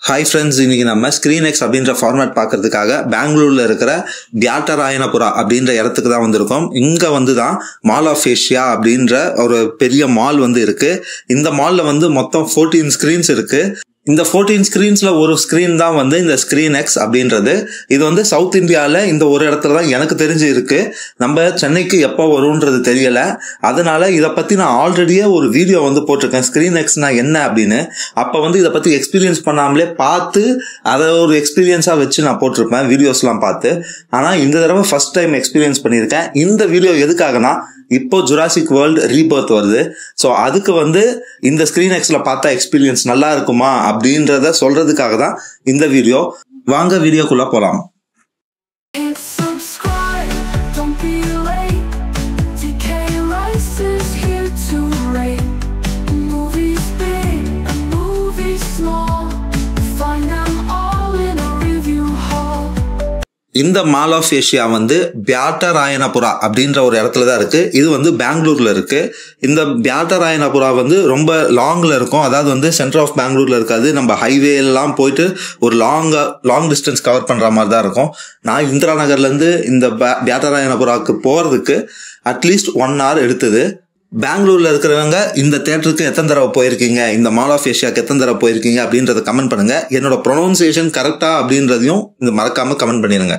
Hi friends, இன்னைக்கு நம்ம ScreenX அப்படின்ற ஃபார்மேட் பார்க்கறதுக்காக பெங்களூர்ல இருக்கிற பியாட்டராயனபுரா அப்படின்ற இடத்துக்கு தான் வந்திருக்கோம். இங்க வந்து தான் மால் ஆஃப் ஏஷியா அப்படின்ற ஒரு பெரிய மால் வந்து இருக்கு. இந்த மால்ல வந்து மொத்தம் 14 ஸ்கிரீன்ஸ் இருக்கு. இந்த 14 ஸ்கிரீன்ஸ்ல ஒரு ஸ்கிரீன் தான் வந்து இந்த ScreenX அப்படின்றது. இது வந்து சவுத் இந்தியாவில் இந்த ஒரு இடத்துல தான் எனக்கு தெரிஞ்சு இருக்கு. நம்ம சென்னைக்கு எப்போ வரும்ன்றது தெரியல. அதனால இதை பத்தி நான் ஆல்ரெடியே ஒரு வீடியோ வந்து போட்டிருக்கேன், ScreenXனா என்ன அப்படின்னு. அப்ப வந்து இதை பத்தி எக்ஸ்பீரியன்ஸ் பண்ணாமலே பார்த்து அதை ஒரு எக்ஸ்பீரியன்ஸா வச்சு நான் போட்டிருப்பேன் வீடியோஸ்லாம் பார்த்து. ஆனா இந்த தடவை ஃபர்ஸ்ட் டைம் எக்ஸ்பீரியன்ஸ் பண்ணியிருக்கேன். இந்த வீடியோ எதுக்காகனா, இப்போ ஜுராசிக் வேர்ல்டு ரீபர்த் வருது. ஸோ அதுக்கு வந்து இந்த ScreenXல பார்த்தா எக்ஸ்பீரியன்ஸ் நல்லா இருக்குமா அப்படின்றத சொல்றதுக்காக தான் இந்த வீடியோ. வாங்க வீடியோக்குள்ள போலாம். இந்த மால் ஆஃப் ஏஷியா வந்து பியாட்டராயனபுரா அப்படின்ற ஒரு இடத்துல தான் இருக்கு. இது வந்து பெங்களூர்ல இருக்கு. இந்த பியாட்டராயனபுரா வந்து ரொம்ப லாங்ல இருக்கும். அதாவது வந்து சென்டர் ஆஃப் பெங்களூர்ல இருக்காது. நம்ம ஹைவே எல்லாம் போயிட்டு ஒரு லாங் டிஸ்டன்ஸ் கவர் பண்ற மாதிரி தான் இருக்கும். நான் இந்திரா நகர்ல இருந்து இந்த பியாட்டராயனபுராவுக்கு போறதுக்கு அட்லீஸ்ட் 1 hour எடுத்தது. பெங்களூர்ல இருக்கிறவங்க இந்த தியேட்டருக்கு எத்தனை தடவை போயிருக்கீங்க, இந்த மால் ஆஃப் ஏஷியாவுக்கு எத்தனை தடவை போயிருக்கீங்க அப்படின்றத கமெண்ட் பண்ணுங்க. என்னோட ப்ரொனவுன்சியேஷன் கரெக்டா அப்படின்றதையும் இந்த மறக்காம கமெண்ட் பண்ணிடுங்க.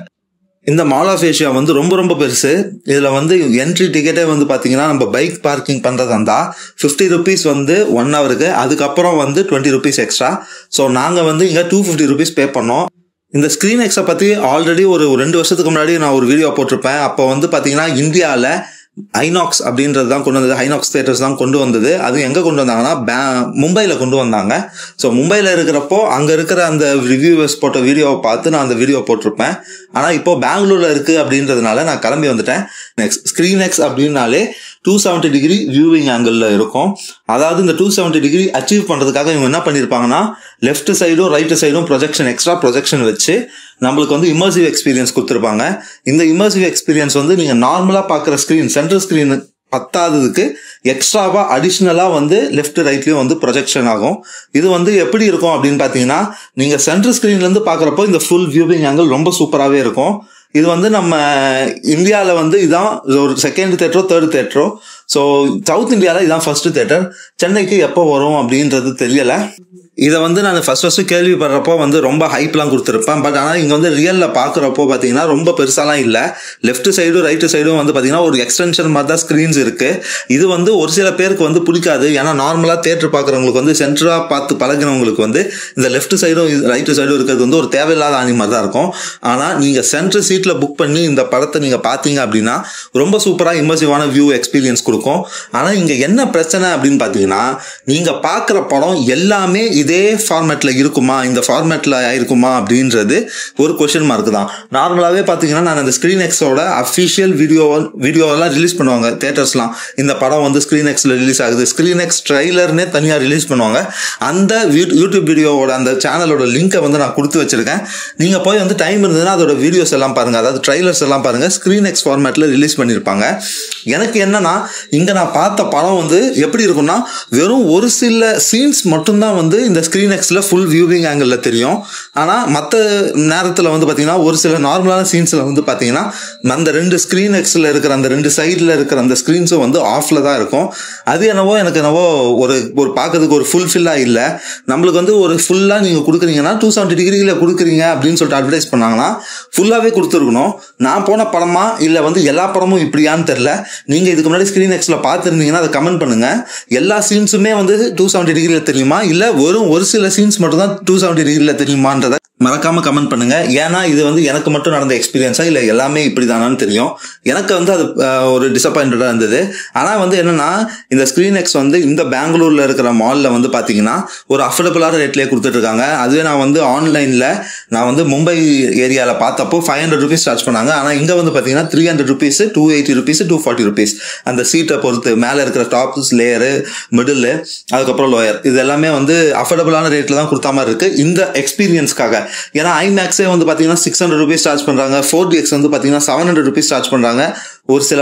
இந்த மால் ஆஃப் ஏஷியா வந்து ரொம்ப பெருசு. இதுல வந்து என்ட்ரி டிக்கெட்டே வந்து பாத்தீங்கன்னா, நம்ம பைக் பார்க்கிங் பண்றதா இருந்தா 50 rupees வந்து 1 hourக்கு, அதுக்கப்புறம் வந்து 20 rupees எக்ஸ்ட்ரா. ஸோ நாங்க வந்து இங்க 250 rupees பே பண்ணோம். இந்த ScreenXை பத்தி ஆல்ரெடி ஒரு 2 வருஷத்துக்கு முன்னாடி நான் ஒரு வீடியோ போட்டிருப்பேன். அப்போ வந்து பாத்தீங்கன்னா இந்தியாவில் ஐநாக்ஸ் அப்படின்றது தான் கொண்டு வந்தது. ஐநாக்ஸ் தியேட்டர்ஸ் தான் கொண்டு வந்தது. அது எங்க கொண்டு வந்தாங்கன்னா மும்பைல கொண்டு வந்தாங்க. ஸோ மும்பைல இருக்கிறப்போ அங்க இருக்கிற அந்த ரிவ்யூவர்ஸ் போட்ட வீடியோவை பார்த்து நான் அந்த வீடியோ போட்டிருப்பேன். ஆனா இப்போ பெங்களூர்ல இருக்கு அப்படின்றதுனால நான் கிளம்பி வந்துட்டேன். நெக்ஸ்ட் ScreenX அப்படின்னாலே 270 டிகிரி வியூவிங் ஆங்கிள் இருக்கும். அதாவது இந்த 270 டிகிரி அச்சீவ் பண்றதுக்காக இவங்க என்ன பண்ணிருப்பாங்கன்னா, லெஃப்ட் சைடும் ரைட் சைடும் ப்ரொஜெக்ஷன், எக்ஸ்ட்ரா ப்ரொஜெக்ஷன் வச்சு நம்மளுக்கு வந்து இமர்சிவ் எக்ஸ்பீரியன்ஸ் கொடுத்துருப்பாங்க. இந்த இமர்சிவ் எக்ஸ்பீரியன்ஸ் வந்து நீங்க நார்மலா பாக்குற ஸ்கிரீன், சென்ட்ரல் ஸ்கிரீன் பத்தாததுக்கு எக்ஸ்ட்ராவா அடிஷ்னலா வந்து லெஃப்ட் ரைட்லயும் வந்து ப்ரொஜெக்ஷன் ஆகும். இது வந்து எப்படி இருக்கும் அப்படின்னு பாத்தீங்கன்னா, நீங்க சென்ட்ரல் ஸ்கிரீன்ல இருந்து பாக்குறப்போ இந்த ஃபுல் வியூவிங் ஆங்கிள் ரொம்ப சூப்பராகவே இருக்கும். இது வந்து நம்ம இந்தியாவில் வந்து இதான் ஒரு செகண்ட் தியேட்டரோ தேர்ட் தியேட்டரோ. ஸோ சவுத் இந்தியாவில் இதான் ஃபர்ஸ்ட் தியேட்டர். சென்னைக்கு எப்போ வரும் அப்படின்றது தெரியல. இதை வந்து நான் ஃபர்ஸ்ட் கேள்விப்படுறப்போ வந்து ரொம்ப ஹைப்லாம் கொடுத்துருப்பேன். பட் ஆனால் இங்கே வந்து ரியலில் பார்க்குறப்போ பார்த்தீங்கன்னா ரொம்ப பெருசாலாம் இல்லை. லெஃப்ட் சைடும் ரைட்டு சைடும் வந்து பார்த்தீங்கன்னா ஒரு எக்ஸ்டென்ஷன் மாதிரி தான் ஸ்க்ரீன்ஸ் இருக்குது. இது வந்து ஒரு சில பேருக்கு வந்து பிடிக்காது. ஏன்னா நார்மலாக தியேட்டர் பார்க்குறவங்களுக்கு வந்து சென்டராக பார்த்து பழகினவங்களுக்கு வந்து இந்த லெஃப்ட் சைடும் ரைட்டு சைடும் இருக்கிறது வந்து ஒரு தேவையில்லாத ஆணி மாதிரி தான் இருக்கும். ஆனால் நீங்கள் சென்ட்ரல் சீட்டில் புக் பண்ணி இந்த படத்தை நீங்கள் பார்த்தீங்க அப்படின்னா ரொம்ப சூப்பராக இமர்சிவான வியூ எக்ஸ்பீரியன்ஸ் கொடுக்கும். ஆனால் இங்கே என்ன பிரச்சனை அப்படின்னு பார்த்தீங்கன்னா, நீங்கள் பார்க்குற படம் எல்லாமே இதே ஃபார்மேட்ல இருக்குமா, இந்த ஃபார்மேட்ல இருக்குமா அப்படின்றது ஒரு கொஸ்டின் மார்க் தான். நார்மலாவே பாத்தீங்கன்னா, நான் அந்த ScreenXோட அஃபிஷியல் வீடியோவெல்லாம் ரிலீஸ் பண்ணுவாங்க தியேட்டர்ஸ்லாம். இந்த படம் வந்து ScreenXல ரிலீஸ் ஆகுது, ScreenX ட்ரைலர்னே தனியா ரிலீஸ் பண்ணுவாங்க. அந்த யூடியூப் வீடியோவோட அந்த சேனலோட லிங்கை வந்து நான் கொடுத்து வச்சிருக்கேன். நீங்க போய் வந்து டைம் இருந்ததுன்னா அதோட வீடியோஸ் எல்லாம் பாருங்க, அதாவது ட்ரைலர்ஸ் எல்லாம் பாருங்க. ScreenX ஃபார்மேட்ல ரிலீஸ் பண்ணிருப்பாங்க. எனக்கு என்னன்னா, இங்க நான் பார்த்த படம் வந்து எப்படி இருக்கும்னா, வெறும் ஒரு சில சீன்ஸ் மட்டும்தான் வந்து இந்த ScreenXல ஃபுல் வியூவிங் ஆங்கிள் தெரியும். ஆனா மற்ற நேரத்தில் வந்து பாத்தீங்கன்னா, ஒரு சில நார்மலான சீன்ஸ்ல வந்து பாத்தீங்கன்னா அந்த 2 ScreenXல இருக்கிற அந்த 2 சைட்ல இருக்கிற அந்த ஸ்கிரீன்ஸும் வந்து ஆஃப்ல தான் இருக்கும். அது எனக்கு என்னவோ ஒரு பார்க்கறதுக்கு ஒரு ஃபுல்ஃபில்லா இல்ல. நம்மளுக்கு வந்து ஒரு ஃபுல்லா நீங்க கொடுக்குறீங்கன்னா 270 டிகிரியில கொடுக்குறீங்க அப்படின்னு சொல்லிட்டு அட்வர்டைஸ் பண்ணாங்கன்னா ஃபுல்லாவே கொடுத்துருக்கணும். நான் போன படமா இல்ல வந்து எல்லா படமும் இப்படியான்னு தெரியல. நீங்க இதுக்கு முன்னாடி ScreenXல பார்த்துருந்தீங்கன்னா அதை கமெண்ட் பண்ணுங்க. எல்லா சீன்ஸுமே வந்து 270 டிகிரியில தெரியுமா, இல்ல வெறும் ஒரு சில சீன்ஸ் மட்டும் தான் 270 டிகிரியில தெரியுமான்றத மறக்காம கமெண்ட் பண்ணுங்க. ஏன்னா இது வந்து எனக்கு மட்டும் நடந்த எக்ஸ்பீரியன்ஸா இல்ல எல்லாமே இப்படிதானான்னு தெரியும். எனக்கு வந்து அது ஒரு டிசப்பாயிண்டடா இருந்தது. ஆனா வந்து என்னன்னா, இந்த ScreenX வந்து இந்த பெங்களூர்ல இருக்கிற மால்ல வந்து பாத்தீங்கன்னா ஒரு அஃபோர்டபுளான ரேட்லயே கொடுத்துட்டு இருக்காங்க. அதுவே நான் வந்து ஆன்லைன்ல நான் வந்து மும்பை ஏரியால பார்த்தப்போ 500 rupees சார்ஜ் பண்ணாங்க. ஆனா இங்க வந்து பாத்தீங்கன்னா 300 rupees, 280 rupees, 240 rupees. அந்த சீட்டை பொறுத்து மேல இருக்கிற டாப் லேயரு, மிடில், அதுக்கப்புறம் லோயர், இது எல்லாமே வந்து அஃபோர்டபுளான ரேட்ல தான் கொடுத்த மாதிரி இருக்கு இந்த எக்ஸ்பீரியன்ஸ்க்காக. ஏன்னா ஐமேக்ஸே வந்து பாத்தீங்கன்னா 600 rupees சார்ஜ் பண்றாங்க, 4DX வந்து பாத்தீங்கன்னா 700 rupees சார்ஜ் பண்றாங்க. ஒரு சில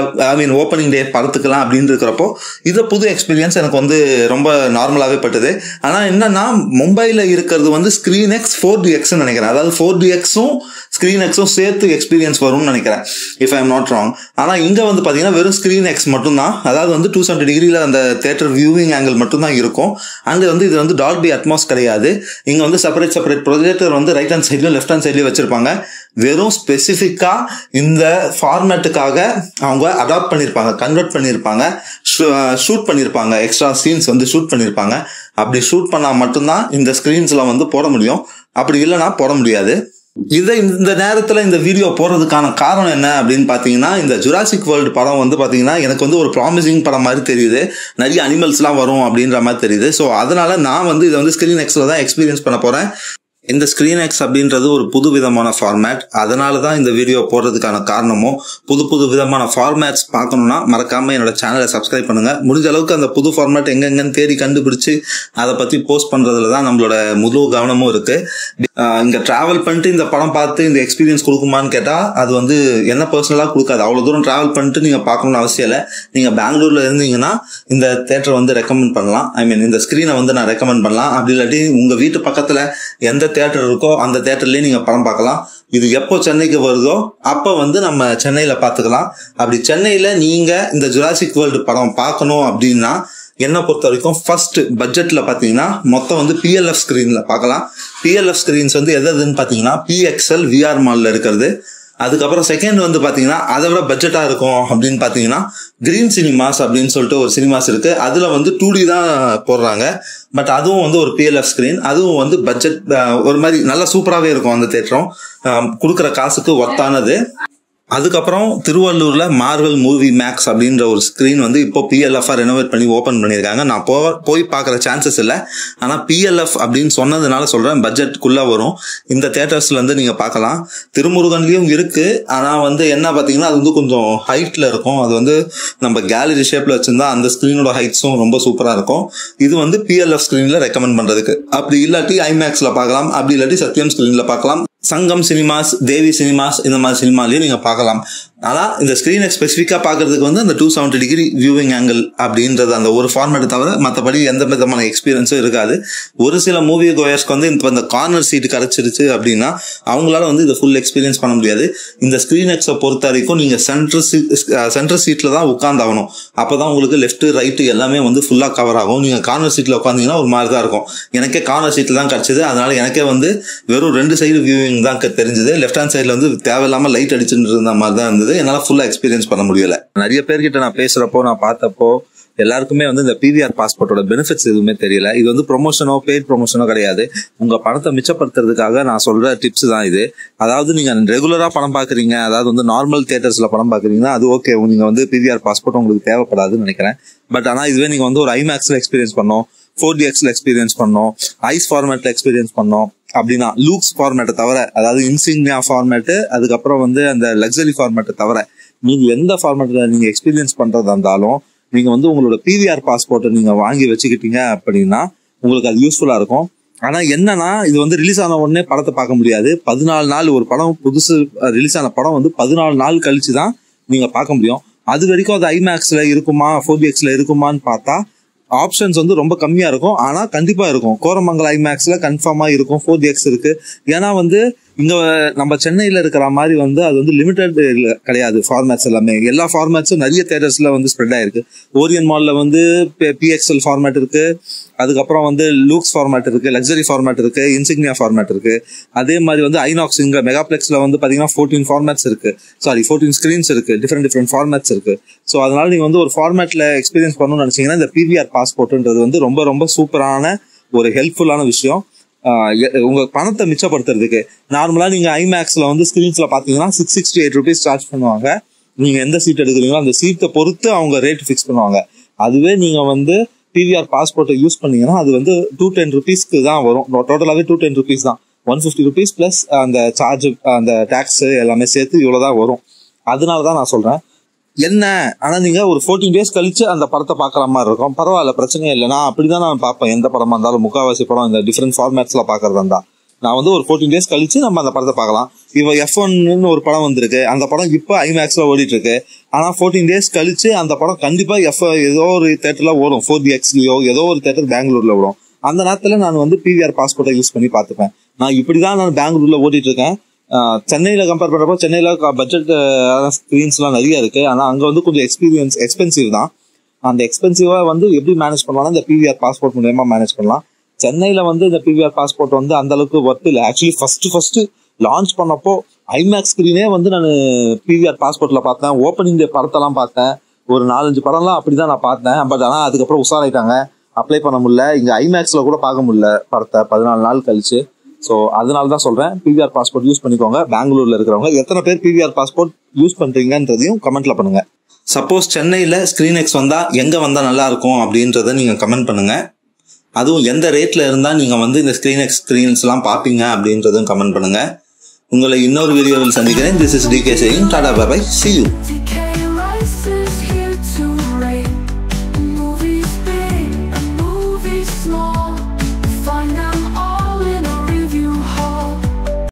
ஓப்பனிங் டே படத்துக்கலாம் அப்படின்னு இருக்கிறப்போ இதை புது எக்ஸ்பீரியன்ஸ் எனக்கு வந்து ரொம்ப நார்மலாகவே பட்டுது. ஆனால் என்னன்னா மும்பையில் இருக்கிறது வந்து ஸ்க்ரீன் எக்ஸ் 4DX நினைக்கிறேன். அதாவது 4DXும் ஸ்க்ரீன் எக்ஸும் சேர்த்து எக்ஸ்பீரியன்ஸ் வரும்னு நினைக்கிறேன், if I am not wrong. ஆனால் இங்கே வந்து பார்த்தீங்கன்னா வெறும் ஸ்க்ரீன் எக்ஸ் மட்டும்தான், அதாவது வந்து 270 டிகிரியில் அந்த தேட்டர் வியூவிங் ஆங்கிள் மட்டும்தான் இருக்கும். அண்ட் வந்து இது வந்து டால்பி அட்மாஸ் கிடையாது. இங்கே வந்து செப்பரேட் ப்ரொஜெக்டர் வந்து ரைட் ஹேண்ட் சைட்லையும் லெஃப்ட் ஹேண்ட் சைட்லையும் வச்சிருப்பாங்க. வெறும் ஸ்பெசிஃபிக்காக இந்த ஃபார்மேட்டுக்காக அவங்க அடாப்ட் பண்ணியிருப்பாங்க, கன்வெர்ட் பண்ணியிருப்பாங்க, ஷூட் பண்ணியிருப்பாங்க, எக்ஸ்ட்ரா சீன்ஸ் வந்து ஷூட் பண்ணியிருப்பாங்க. அப்படி ஷூட் பண்ணால் மட்டும்தான் இந்த ஸ்க்ரீன்ஸில் வந்து போட முடியும், அப்படி இல்லைன்னா போட முடியாது. இதை இந்த நேரத்தில் இந்த வீடியோ போடுறதுக்கான காரணம் என்ன அப்படின்னு பார்த்தீங்கன்னா, இந்த ஜுராசிக் வேர்ல்டு படம் வந்து பார்த்தீங்கன்னா எனக்கு வந்து ஒரு ப்ராமிசிங் படம் மாதிரி தெரியுது. நிறைய அனிமல்ஸ்லாம் வரும் அப்படின்ற மாதிரி தெரியுது. ஸோ அதனால நான் வந்து இதை வந்து ஸ்க்ரீன் எக்ஸில் தான் எக்ஸ்பீரியன்ஸ் பண்ண போகிறேன். இந்த ஸ்க்ரீன் எக்ஸ் அப்படின்றது ஒரு புது விதமான ஃபார்மேட். அதனால தான் இந்த வீடியோ போடுறதுக்கான காரணமும், புது விதமான ஃபார்மேட்ஸ் பார்க்கணுன்னா மறக்காமல் என்னோட சேனலை சப்ஸ்கிரைப் பண்ணுங்கள். முடிஞ்ச அளவுக்கு அந்த புது ஃபார்மேட் எங்கெங்கன்னு தேடி கண்டுபிடிச்சி அதை பற்றி போஸ்ட் பண்ணுறதுல தான் நம்மளோட முழு கவனமும் இருக்குது. இங்கே ட்ராவல் பண்ணிட்டு இந்த படம் பார்த்து இந்த எக்ஸ்பீரியன்ஸ் கொடுக்குமான்னு கேட்டால் அது வந்து என்ன பர்சனலாக கொடுக்காது. அவ்வளோ தூரம் ட்ராவல் பண்ணிட்டு நீங்கள் பார்க்கணுன்னு அவசியம் இல்லை. நீங்கள் பெங்களூரில் இருந்தீங்கன்னா இந்த தேட்டரை வந்து ரெக்கமெண்ட் பண்ணலாம். இந்த ஸ்க்ரீனை வந்து நான் ரெக்கமெண்ட் பண்ணலாம். அப்படி இல்லாட்டி உங்கள் வீட்டு பக்கத்தில் எந்த தியேட்டர் இருக்கோ அந்த தியேட்டர்லயே நீங்க படம் பார்க்கலாம். இது எப்போ சென்னைக்கு வருதோ அப்போ வந்து நம்ம சென்னையில பார்த்துக்கலாம். அப்படி சென்னையில நீங்க இந்த ஜுராசிக் வேர்ல்டு படம் பார்க்கணும் அப்படின்னா என்ன பொறுத்த வரைக்கும் ஃபர்ஸ்ட் பட்ஜெட்ல பாத்தீங்கன்னா மொத்தம் வந்து PLF ஸ்கிரீன்ல பார்க்கலாம். PLF ஸ்கிரீன்ஸ் வந்து எதுன்னு பாத்தீங்கன்னா PXL VR மால்ல இருக்கிறது. அதுக்கப்புறம் செகண்ட் வந்து பாத்தீங்கன்னா அதை விட பட்ஜெட்டா இருக்கும் அப்படின்னு பாத்தீங்கன்னா கிரீன் சினிமாஸ் அப்படின்னு சொல்லிட்டு ஒரு சினிமாஸ் இருக்கு. அதுல வந்து 2D தான் போடுறாங்க. பட் அதுவும் வந்து ஒரு PLF ஸ்கிரீன். அதுவும் வந்து பட்ஜெட் ஒரு மாதிரி நல்லா சூப்பராகவே இருக்கும். அந்த தேட்டரும் கொடுக்குற காசுக்கு ஒர்த்தானது. அதுக்கப்புறம் திருவள்ளூர்ல மார்வல் மூவி மேக்ஸ் அப்படின்ற ஒரு ஸ்கிரீன் வந்து இப்போ PLF ரெனோவேட் பண்ணி ஓபன் பண்ணியிருக்காங்க. நான் போய் பார்க்குற சான்சஸ் இல்லை. ஆனால் PLF அப்படின்னு சொன்னதுனால சொல்றேன், பட்ஜெட்குள்ள வரும். இந்த தியேட்டர்ஸ்ல இருந்து நீங்க பார்க்கலாம். திருமுருகன்லயும் இருக்கு. ஆனா வந்து என்ன பாத்தீங்கன்னா அது வந்து கொஞ்சம் ஹைட்ல இருக்கும். அது வந்து நம்ம கேலரி ஷேப்ல வச்சிருந்தா அந்த ஸ்கிரீனோட ஹைட்ஸும் ரொம்ப சூப்பரா இருக்கும். இது வந்து PLF ஸ்கிரீன்ல ரெக்கமெண்ட் பண்றதுக்கு. அப்படி இல்லாட்டி ஐமேக்ஸ்ல பார்க்கலாம், அப்படி இல்லாட்டி சத்யம் ஸ்கிரீன்ல பார்க்கலாம். சங்கம் சினிமாஸ், தேவி சினிமாஸ் இந்த மாதிரி சினிமாலையும் நீங்க பார்க்கலாம். ஆனால் இந்த ஸ்க்ரீனை ஸ்பெசிஃபிக்காக பார்க்கறதுக்கு வந்து அந்த 270 டிகிரி வியூவிங் ஆங்கிள் அப்படின்றது அந்த ஒரு ஃபார்மேட்டை தவிர மற்றபடி எந்த விதமான எக்ஸ்பீரியன்ஸும் இருக்காது. ஒரு சில மூவி கோயர்ஸ்க்கு வந்து இப்போ இந்த கார்னர் சீட் கிடைச்சிருச்சு அப்படின்னா அவங்களால வந்து இதை ஃபுல் எக்ஸ்பீரியன்ஸ் பண்ண முடியாது. இந்த ஸ்க்ரீன் எக்ஸை பொறுத்த வரைக்கும் நீங்கள் சென்ட்ரல் சீட்டில் தான் உட்காந்தாகணும். அப்போ தான் உங்களுக்கு லெஃப்ட் ரைட்டு எல்லாமே வந்து ஃபுல்லாக கவர் ஆகும். நீங்கள் கார்னர் சீட்டில் உட்காந்தீங்கன்னா ஒரு மாதிரி தான் இருக்கும். எனக்கே கார்னர் சீட்டில் தான் கிடச்சிது. அதனால எனக்கே வந்து வெறும் 2 சைடு வியூவிங் தான் தெரிஞ்சது. லெஃப்ட் ஹேண்ட் சைடில் வந்து தேவையில்லாமல் லைட் அடிச்சுட்டு இருந்த மாதிரி தான் இருந்தது. என்னால ஃபுல்லா எக்ஸ்பீரியன்ஸ் பண்ண முடியல. நிறைய பேர்கிட்ட நான் பேசுறப்போ நான் பார்த்தப்போ எல்லாருக்குமே வந்து இந்த PVR பாஸ்போர்ட்டோட பெனிஃபிட்ஸ் எதுவுமே தெரியல. இது வந்து ப்ரொமோஷனோ பெய்ட் ப்ரொமோஷனோ கிடையாது. உங்க பணத்தை மிச்சப்படுத்துறதுக்காக நான் சொல்ற டிப்ஸ் தான் இது. அதாவது நீங்க ரெகுலரா படம் பாக்குறீங்க, அதாவது வந்து நார்மல் தியேட்டர்ஸ்ல படம் பாக்குறீங்கன்னா அது ஓகே, நீங்க வந்து PVR பாஸ்போர்ட் உங்களுக்கு தேவைப்படாதுன்னு நினைக்கிறேன். பட் ஆனா இதுவே நீங்க வந்து ஒரு ஐமேக்ஸ்ல எக்ஸ்பீரியன்ஸ் பண்ணோம், 4DXல எக்ஸ்பீரியன்ஸ் பண்ணோம், ஐஸ் ஃபார்மேட்ல எக்ஸ்பீரியன்ஸ் பண்ணோம் அப்படின்னா லூக்ஸ் ஃபார்மேட்டை தவிர, அதாவது இன்சிக்னியா ஃபார்மேட்டு, அதுக்கப்புறம் வந்து அந்த லக்ஸரி ஃபார்மேட்டை தவிர நீங்க எந்த ஃபார்மேட்ல நீங்க எக்ஸ்பீரியன்ஸ் பண்றதா இருந்தாலும் நீங்க வந்து உங்களோட PVR பாஸ்போர்ட்டை நீங்க வாங்கி வச்சுக்கிட்டீங்க அப்படின்னா உங்களுக்கு அது யூஸ்ஃபுல்லா இருக்கும். ஆனா என்னன்னா இது வந்து ரிலீஸ் ஆன உடனே படத்தை பார்க்க முடியாது. 14 நாள் ஒரு படம் புதுசு ரிலீஸ் ஆன படம் வந்து 14 நாள் கழிச்சு தான் நீங்க பார்க்க முடியும். அது வரைக்கும் அது ஐமேக்ஸ்ல இருக்குமா 4DXல இருக்குமான்னு பார்த்தா ஆப்ஷன்ஸ் வந்து ரொம்ப கம்மியா இருக்கும். ஆனா கண்டிப்பா இருக்கும். கோரமங்கல் ஐமேக்ஸ்ல கன்ஃபார்மா இருக்கும், 4DX இருக்கு. ஏன்னா வந்து இங்க நம்ம சென்னையில இருக்கிற மாதிரி வந்து அது வந்து லிமிடெட் கிடையாது. ஃபார்மேட்ஸ் எல்லாமே எல்லா ஃபார்மேட்ஸும் நிறைய தியேட்டர்ஸ்ல வந்து ஸ்ப்ரெட் ஆயிருக்கு. ஓரியன் மால்ல வந்து PXL ஃபார்மேட் இருக்கு, அதுக்கப்புறம் வந்து லூக்ஸ் ஃபார்மேட் இருக்கு, லக்ஸரி ஃபார்மேட் இருக்கு, இன்சிக்னியா ஃபார்மேட் இருக்கு. அதே மாதிரி வந்து ஐநாக்ஸ் இங்க மெகாப்ளெக்ஸ்ல வந்து பாத்தீங்கன்னா 14 ஃபார்மேட்ஸ் இருக்கு, 14 ஸ்கிரீன்ஸ் இருக்கு, டிஃப்ரெண்ட் ஃபார்மேட்ஸ் இருக்கு. ஸோ அதனால நீங்க வந்து ஒரு ஃபார்மேட்ல எக்ஸ்பீரியன்ஸ் பண்ணணும்னு நினைச்சீங்கன்னா இந்த PVR பாஸ்போர்ட்ன்றது வந்து ரொம்ப ரொம்ப சூப்பரான ஒரு ஹெல்ப்ஃபுல்லான விஷயம். உங்க பணத்தை மிச்சப்படுத்துறதுக்கு. நார்மலா நீங்க ஐமேக்ஸ்ல வந்து ஸ்கிரீன்ஸ்ல பாத்தீங்கன்னா 668 rupees சார்ஜ் பண்ணுவாங்க. நீங்க எந்த சீட் எடுக்கிறீங்களோ அந்த சீட்டை பொறுத்து அவங்க ரேட் ஃபிக்ஸ் பண்ணுவாங்க. அதுவே நீங்க வந்து PVR பாஸ்போர்ட்டை யூஸ் பண்ணீங்கன்னா அது வந்து 210 rupeesக்கு தான் வரும். டோட்டலாவே 210 rupees தான். 150 rupees பிளஸ் அந்த சார்ஜ், அந்த டாக்ஸ் எல்லாமே சேர்த்து இவ்வளவுதான் வரும். அதனாலதான் நான் சொல்றேன். என்ன ஆனா நீங்க ஒரு 14 days கழிச்சு அந்த படத்தை பாக்குற மாதிரி இருக்கும். பரவாயில்ல, பிரச்சனையே இல்லை. நான் அப்படிதான் நான் பார்ப்பேன். எந்த படமா இருந்தாலும் முக்காவாசி படம் இந்த டிஃப்ரெண்ட் ஃபார்மேட்ஸ்ல பாக்குறதா இருந்தா நான் வந்து ஒரு 14 days கழிச்சு நம்ம அந்த படத்தை பார்க்கலாம். இப்போ F1 ஒரு படம் வந்திருக்கு, அந்த படம் இப்போ ஐமேக்ஸ்ல ஓடிட்டு இருக்கு. ஆனா 14 days கழிச்சு அந்த படம் கண்டிப்பா ஏதோ ஒரு தேட்டர்ல ஓடும், 4DXலயோ ஏதோ ஒரு தேட்டர் பெங்களூர்ல ஓடும். அந்த நேரத்துல நான் வந்து பிவிஆர் பாஸ்போர்ட்டை யூஸ் பண்ணி பார்த்துப்பேன். நான் இப்படிதான் நான் பெங்களூர்ல ஓட்டிட்டு இருக்கேன். சென்னையில கம்பேர் பண்றப்போ சென்னையில பட்ஜெட் ஸ்கிரீன்ஸ் எல்லாம் நிறைய இருக்கு. ஆனா அங்க வந்து கொஞ்சம் எக்ஸ்பென்சிவ் தான். அந்த எக்ஸ்பென்சிவா வந்து எப்படி மேனேஜ் பண்ணலாம், இந்த பிவிஆர் பாஸ்போர்ட் மூலமா மேனேஜ் பண்ணலாம். சென்னையில வந்து இந்த பிவிஆர் பாஸ்போர்ட் வந்து அந்த அளவுக்கு ஒர்த் இல்லை. ஆக்சுவலி ஃபர்ஸ்ட் லான்ச் பண்ணப்போ ஐமேக்ஸ் ஸ்கிரீனே வந்து நான் பிவிஆர் பாஸ்போர்ட்ல பார்த்தேன். ஓப்பனிங் டே படத்தெல்லாம் பார்த்தேன், ஒரு 4-5 படம்லாம் அப்படிதான் நான் பார்த்தேன். பட் ஆனா அதுக்கப்புறம் உஷாராயிட்டாங்க, அப்ளை பண்ண முடியல. இங்க ஐமேக்ஸ்ல கூட பார்க்க முடியல படத்தை 14 நாள் கழிச்சு. ஸோ அதனால தான் சொல்றேன், பிவிஆர் பாஸ்போர்ட் யூஸ் பண்ணிக்கோங்க. பெங்களூர்ல இருக்கிறவங்க எத்தனை பேர் பிவிஆர் பாஸ்போர்ட் யூஸ் பண்றீங்கன்றதையும் கமெண்ட்ல பண்ணுங்க. சப்போஸ் சென்னையில ஸ்கிரீன்எக்ஸ் வந்தா எங்க வந்தா நல்லா இருக்கும் அப்படின்றத நீங்க கமெண்ட் பண்ணுங்க. அதுவும் எந்த ரேட்ல இருந்தா நீங்க வந்து இந்த ஸ்கிரீன்எக்ஸ் ஸ்கிரீன்ஸ் எல்லாம் பாப்பீங்க அப்படின்றதும் கமெண்ட் பண்ணுங்க. உங்களை இன்னொரு வீடியோவில் சந்திக்கிறேன். This is DK saying tata bye bye, see you.